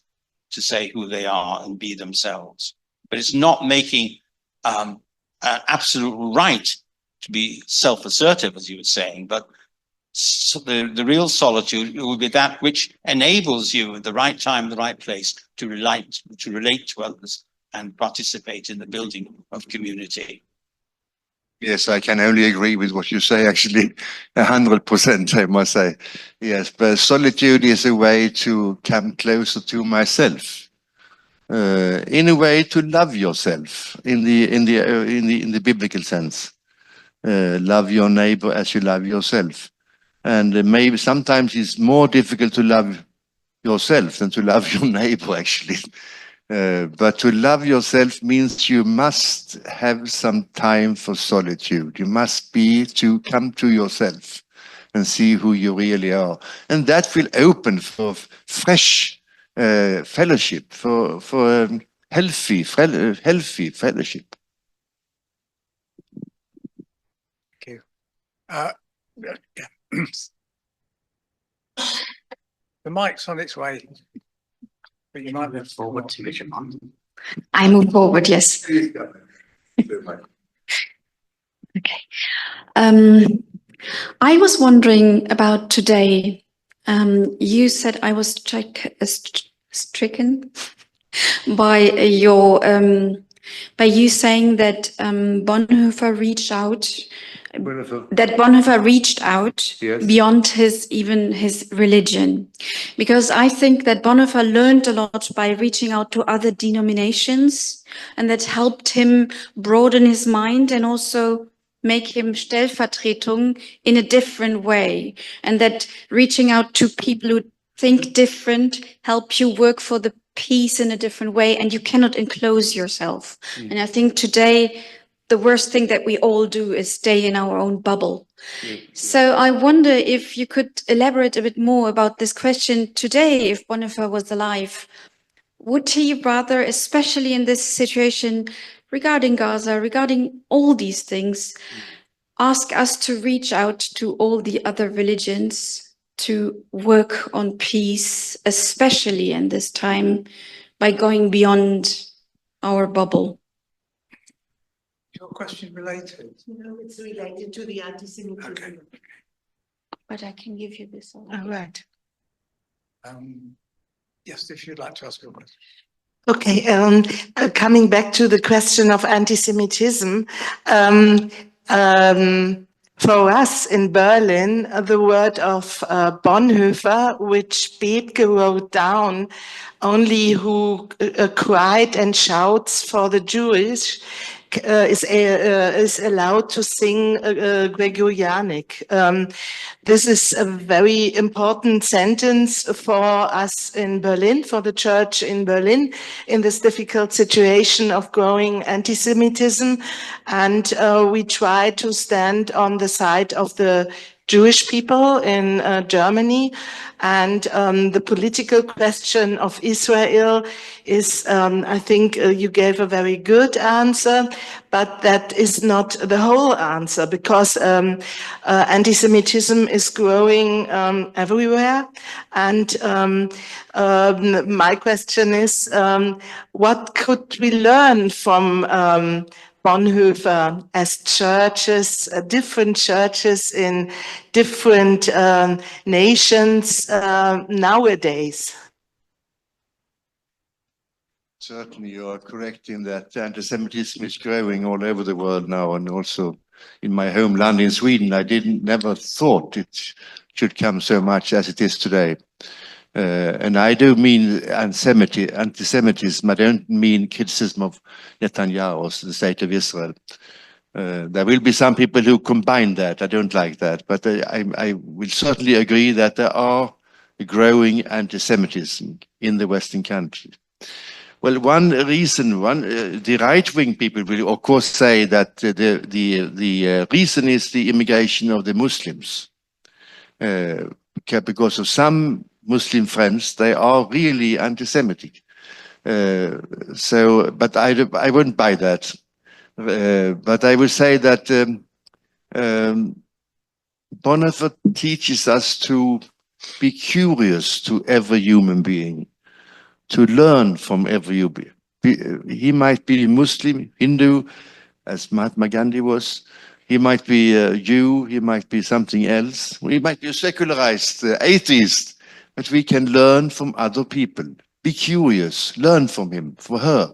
to say who they are and be themselves. But it's not making an absolute right to be self-assertive, as you were saying, but so the real solitude will be that which enables you at the right time, the right place to relate to others and participate in the building of community. Yes, I can only agree with what you say, actually, 100%, I must say. Yes, but solitude is a way to come closer to myself. in a way to love yourself in the biblical sense. Love your neighbor as you love yourself. And maybe sometimes it's more difficult to love yourself than to love your neighbor, actually. But to love yourself means you must have some time for solitude. You must come to yourself and see who you really are. And that will open for fresh fellowship, for healthy fellowship. Thank you. Yeah. The mic's on its way, but you might move forward to vision on. I move forward, yes. Okay. I was wondering about today. You said I was stricken by your by you saying that Bonhoeffer reached out. That Bonhoeffer reached out Yes. beyond his religion, because I think that Bonhoeffer learned a lot by reaching out to other denominations, and that helped him broaden his mind and also make him Stellvertretung in a different way, and that reaching out to people who think different help you work for the peace in a different way, and you cannot enclose yourself. And I think today the worst thing that we all do is stay in our own bubble. So I wonder if you could elaborate a bit more about this question today. If Bonhoeffer was alive, would he rather, especially in this situation regarding Gaza, regarding all these things, ask us to reach out to all the other religions to work on peace, especially in this time, by going beyond our bubble? Your question related? No, it's related to the anti-Semitism. Okay. But I can give you this. All right. Yes, if you'd like to ask your question. Okay, coming back to the question of anti-Semitism, for us in Berlin, the word of Bonhoeffer, which Bethke wrote down, only who cried and shouts for the Jewish, is allowed to sing Gregorianic. This is a very important sentence for us in Berlin, for the church in Berlin, in this difficult situation of growing anti-Semitism. And we try to stand on the side of the Jewish people in Germany. And the political question of Israel is, I think you gave a very good answer, but that is not the whole answer, because anti-Semitism is growing everywhere. And my question is, what could we learn from Bonhoeffer as churches, different churches in different nations nowadays? Certainly, you are correct in that anti-Semitism is growing all over the world now, and also in my homeland in Sweden. I never thought it should come so much as it is today. And I do mean anti-Semitism. I don't mean criticism of Netanyahu or the state of Israel. There will be some people who combine that. I don't like that, but I will certainly agree that there are growing anti-Semitism in the Western countries. Well, one reason, the right-wing people will of course say that the reason is the immigration of the Muslims, because of some Muslim friends, they are really anti-Semitic. But I wouldn't buy that. But I would say that Bonhoeffer teaches us to be curious to every human being, to learn from every human being. He might be Muslim, Hindu, as Mahatma Gandhi was. He might be a Jew, he might be something else. He might be a secularized atheist. But we can learn from other people. Be curious, learn from him, for her.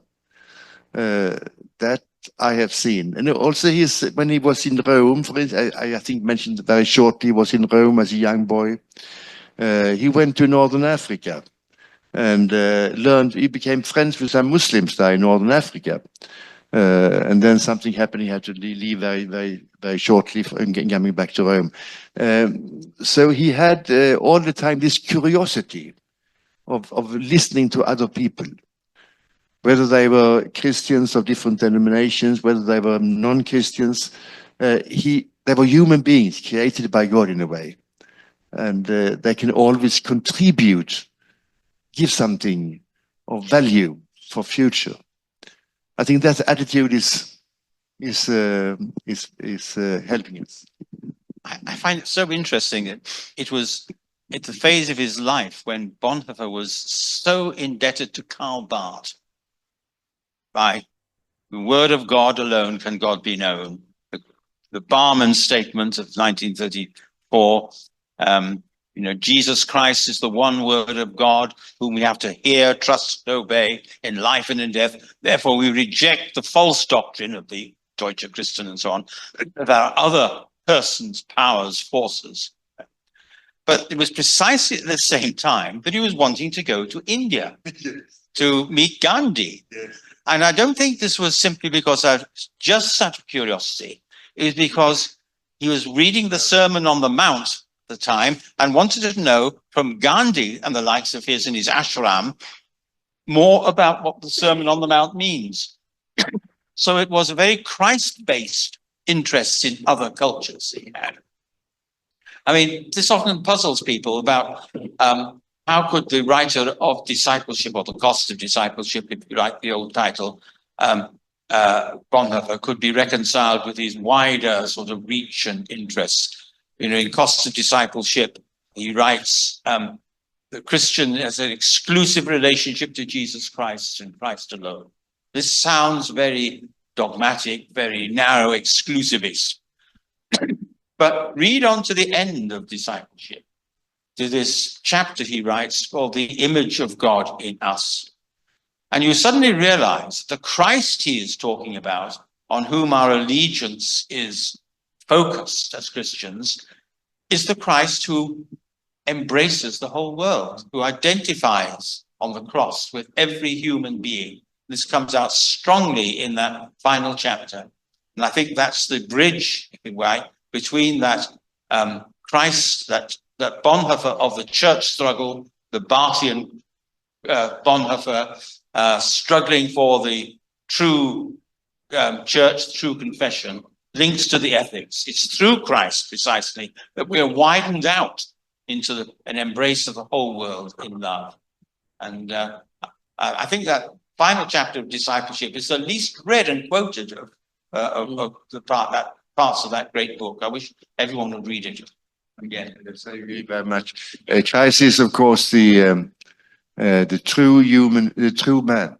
That I have seen. And also when he was in Rome, for instance, I think mentioned very shortly, he was in Rome as a young boy. He went to Northern Africa and he became friends with some Muslims there in Northern Africa. And then something happened. He had to leave very shortly and coming back to Rome. So he had all the time this curiosity of listening to other people, whether they were Christians of different denominations, whether they were non-Christians. They were human beings created by God in a way, and they can always contribute, give something of value for future. I think that attitude is helping us. I find it so interesting that it was at the phase of his life when Bonhoeffer was so indebted to Karl Barth. By the word of God alone can God be known. The Barman statement of 1934, Jesus Christ is the one word of God whom we have to hear, trust, and obey in life and in death. Therefore, we reject the false doctrine of the Deutsche Christen and so on. There are other persons, powers, forces. But it was precisely at the same time that he was wanting to go to India to meet Gandhi. And I don't think this was simply because of just out of curiosity. It was because he was reading the Sermon on the Mount at the time and wanted to know from Gandhi and the likes of his in his ashram more about what the Sermon on the Mount means. So it was a very Christ-based interest in other cultures he had. I mean, this often puzzles people about how could the writer of discipleship, or the cost of discipleship, if you like the old title, Bonhoeffer, could be reconciled with his wider sort of reach and interests. In Costs of Discipleship, he writes, the Christian has an exclusive relationship to Jesus Christ and Christ alone. This sounds very dogmatic, very narrow, exclusivist. But read on to the end of discipleship, to this chapter he writes called The Image of God in Us. And you suddenly realize the Christ he is talking about, on whom our allegiance is focused as Christians, is the Christ who embraces the whole world, who identifies on the cross with every human being. This comes out strongly in that final chapter. And I think that's the bridge, if you like, between that Christ, that Bonhoeffer of the church struggle, the Barthian Bonhoeffer struggling for the true church, true confession, links to the ethics. It's through Christ, precisely, that we are widened out into an embrace of the whole world in love. And I think that final chapter of discipleship is the least read and quoted of the parts of that great book. I wish everyone would read it again. Yes, I agree very much. Christ is, of course, the true human, the true man,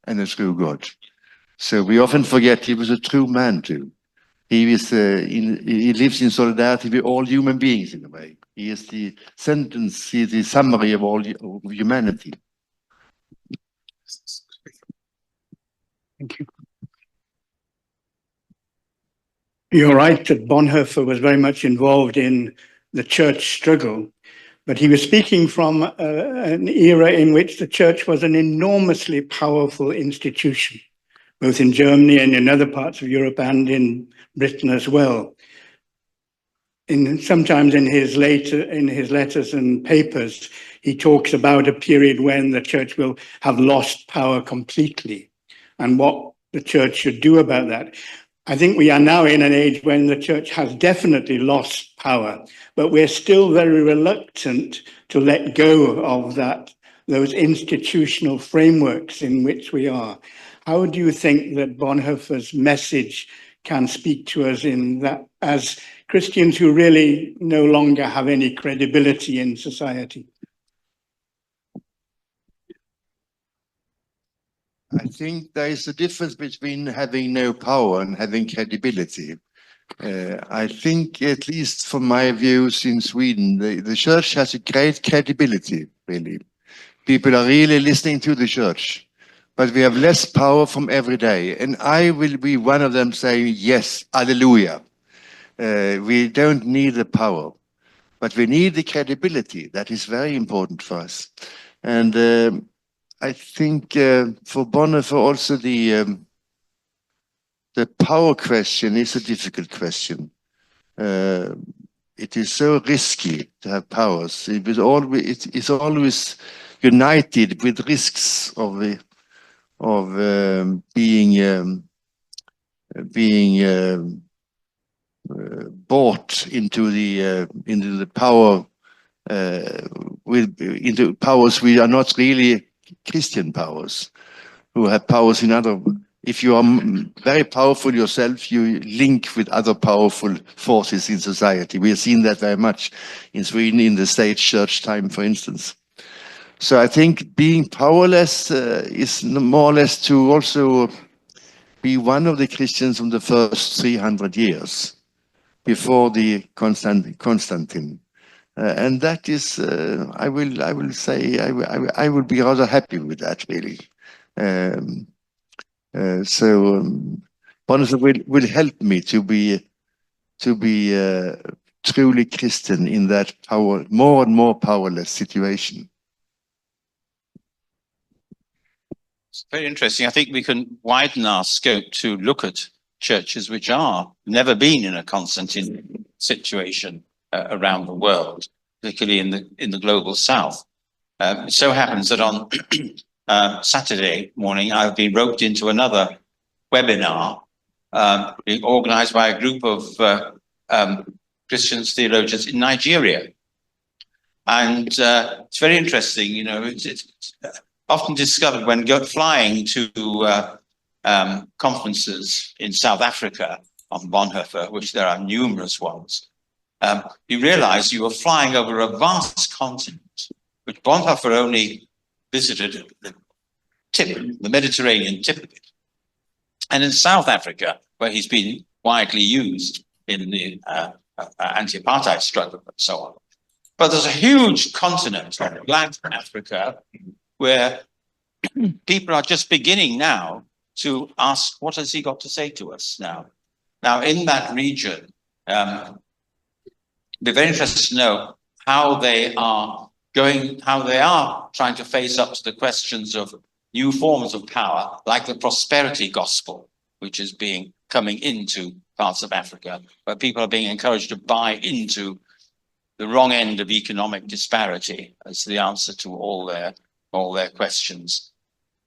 and the true God. So we often forget he was a true man too. He is he lives in solidarity with all human beings in a way. He is the sentence, he is the summary of all of humanity. Thank you. You're right that Bonhoeffer was very much involved in the church struggle, but he was speaking from an era in which the church was an enormously powerful institution, both in Germany and in other parts of Europe and in Britain as well. Sometimes in his letters and papers, he talks about a period when the church will have lost power completely and what the church should do about that. I think we are now in an age when the church has definitely lost power, but we're still very reluctant to let go of those institutional frameworks in which we are. How do you think that Bonhoeffer's message can speak to us in that, as Christians who really no longer have any credibility in society? I think there is a difference between having no power and having credibility. I think, at least from my views in Sweden, the church has a great credibility, really. People are really listening to the church, but we have less power from every day. And I will be one of them saying, yes, hallelujah. We don't need the power, but we need the credibility. That is very important for us. And I think for Bonhoeffer also the power question is a difficult question. It is so risky to have powers. It's always united with risks of being bought into the power into powers which are not really Christian powers, who have powers in other. If you are very powerful yourself, you link with other powerful forces in society. We have seen that very much in Sweden in the state church time, for instance. So I think being powerless is more or less to also be one of the Christians from the first 300 years before the Constantine. And that is, I will say, I would be rather happy with that, really. Bonhoeffer will help me to be truly Christian in that more and more powerless situation. It's very interesting. I think we can widen our scope to look at churches which are never been in a Constantine situation around the world, particularly in the global south. It so happens that on Saturday morning, I've been roped into another webinar being organized by a group of Christians, theologians in Nigeria. And it's very interesting, you know, it's often discovered when flying to conferences in South Africa on Bonhoeffer, which there are numerous ones, you realize you are flying over a vast continent, which Bonhoeffer only visited the Mediterranean tip of it. And in South Africa, where he's been widely used in the anti-apartheid struggle and so on. But there's a huge continent, Black Africa, where people are just beginning now to ask, what has he got to say to us now? Now, in that region, it'd be very interesting to know how they are trying to face up to the questions of new forms of power, like the prosperity gospel, which is coming into parts of Africa, where people are being encouraged to buy into the wrong end of economic disparity as the answer to all their questions.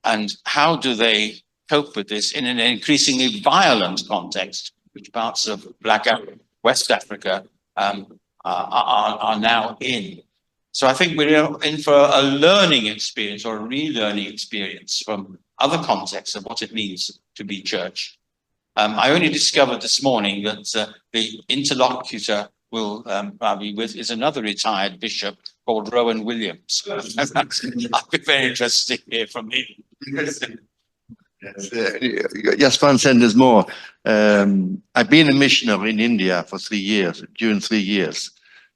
And how do they cope with this in an increasingly violent context, which parts of West Africa are now in? So I think we're in for a learning experience or a relearning experience from other contexts of what it means to be church. I only discovered this morning that the interlocutor I'll be with is another retired bishop called Rowan Williams. I'd be very interested to hear from him. Just one sentence more. I've been a missionary in India for 3 years. During 3 years,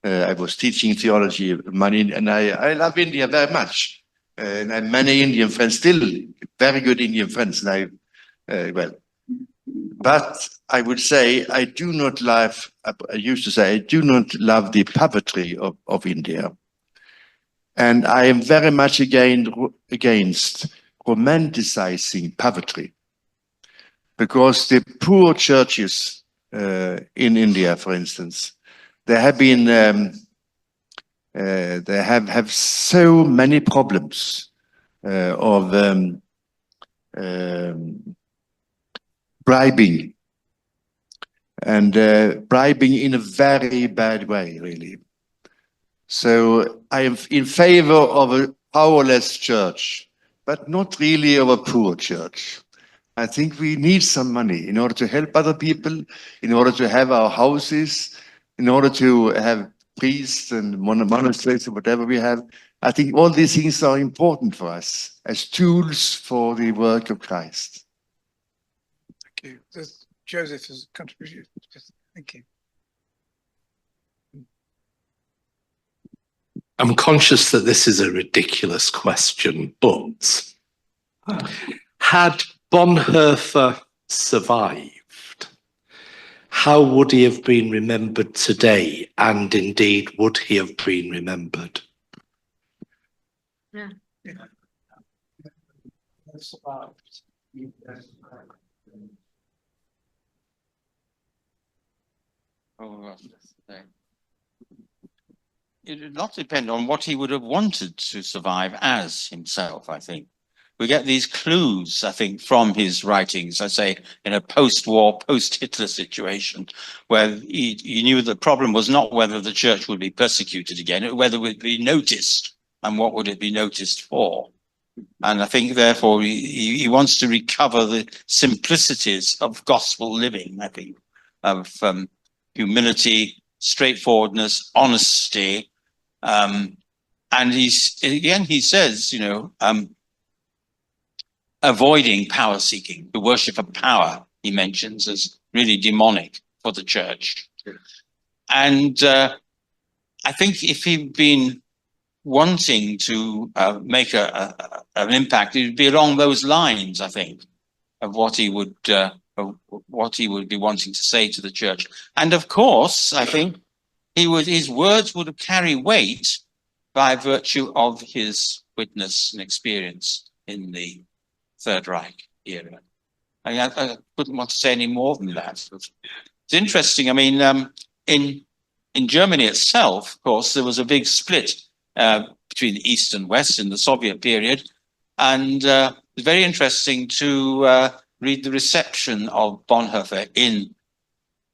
I was teaching theology, and I love India very much. And I have many Indian friends, still very good Indian friends. And but I would say I do not love. I used to say I do not love the poverty of India, and I am very much against romanticizing poverty, because the poor churches in India, for instance, they have been they have so many problems of bribing, and bribing in a very bad way, really. So I am in favor of a powerless church, but not really of a poor church. I think we need some money in order to help other people, in order to have our houses, in order to have priests and monasteries or whatever we have. I think all these things are important for us as tools for the work of Christ. Thank you. Joseph has contributed. Thank you. I'm conscious that this is a ridiculous question, but had Bonhoeffer survived, how would he have been remembered today? And indeed, would he have been remembered? Yeah. It would not depend on what he would have wanted to survive as himself, I think. We get these clues, I think, from his writings, I say, in a post-war, post-Hitler situation, where he knew the problem was not whether the church would be persecuted again, whether it would be noticed, and what would it be noticed for. And I think, therefore, he wants to recover the simplicities of gospel living, I think, of humility, straightforwardness, honesty. And he says, you know, avoiding power seeking, the worship of power, he mentions as really demonic for the church. And I think if he'd been wanting to make an impact, it would be along those lines, I think, of what he would be wanting to say to the church. And of course, I think his words would carry weight by virtue of his witness and experience in the Third Reich era. I mean, I wouldn't want to say any more than that. But it's interesting. I mean, in Germany itself, of course, there was a big split between the East and West in the Soviet period. And it's very interesting to read the reception of Bonhoeffer in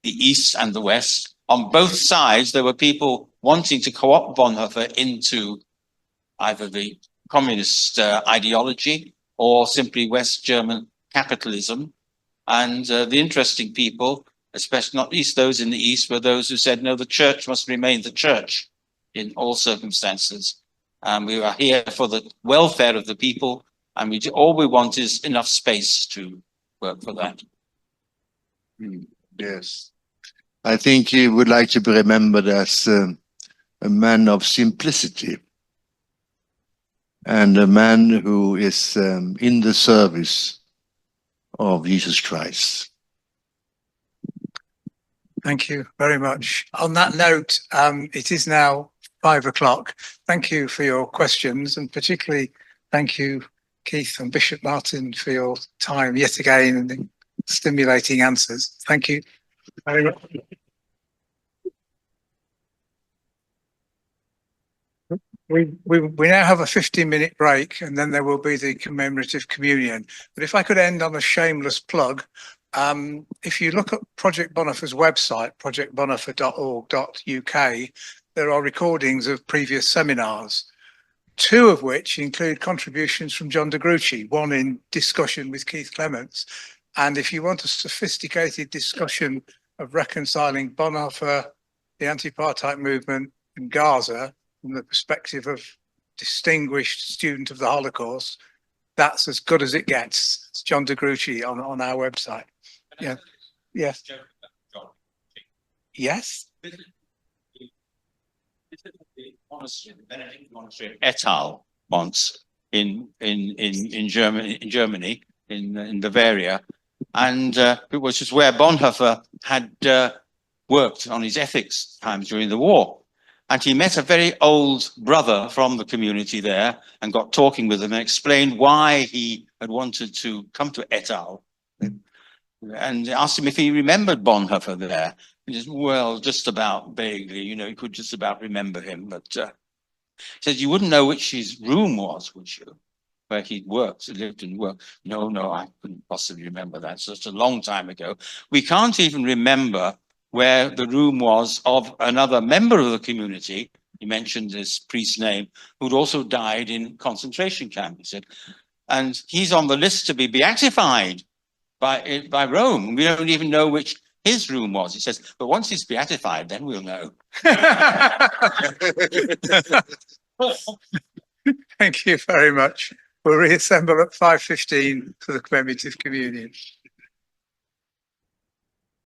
the East and the West. On both sides, there were people wanting to co-opt Bonhoeffer into either the communist ideology or simply West German capitalism. And the interesting people, especially not least those in the East, were those who said, no, the church must remain the church in all circumstances. We are here for the welfare of the people, and all we want is enough space to work for that. Yes. I think he would like to be remembered as a man of simplicity and a man who is in the service of Jesus Christ. Thank you very much. On that note, it is now 5 o'clock. Thank you for your questions, and particularly thank you, Keith and Bishop Martin, for your time yet again and the stimulating answers. Thank you very much. We now have a 15-minute break, and then there will be the commemorative communion. But if I could end on a shameless plug, if you look at Project Bonhoeffer's website, projectbonhoeffer.org.uk, there are recordings of previous seminars, 2 of which include contributions from John de Gruchy, one in discussion with Keith Clements. And if you want a sophisticated discussion of reconciling Bonhoeffer, the anti-apartheid movement, and Gaza from the perspective of distinguished student of the Holocaust, that's as good as it gets. It's John de Gruchy on our website. Yeah. Yes. Yes. Et al. Once in Germany, in Bavaria, and it was just where Bonhoeffer had worked on his ethics times during the war. And he met a very old brother from the community there and got talking with him and explained why he had wanted to come to Et al. And asked him if he remembered Bonhoeffer there. He said, well, just about vaguely, you know, he could just about remember him. But he said, you wouldn't know which his room was, would you? Where he'd worked, lived and worked. No, I couldn't possibly remember that. So it's a long time ago. We can't even remember where the room was of another member of the community. He mentioned this priest's name, who'd also died in concentration camp, he said. And he's on the list to be beatified by Rome. We don't even know which his room was. He says, but once he's beatified, then we'll know. Thank you very much. We'll reassemble at 5:15 for the commemorative communion.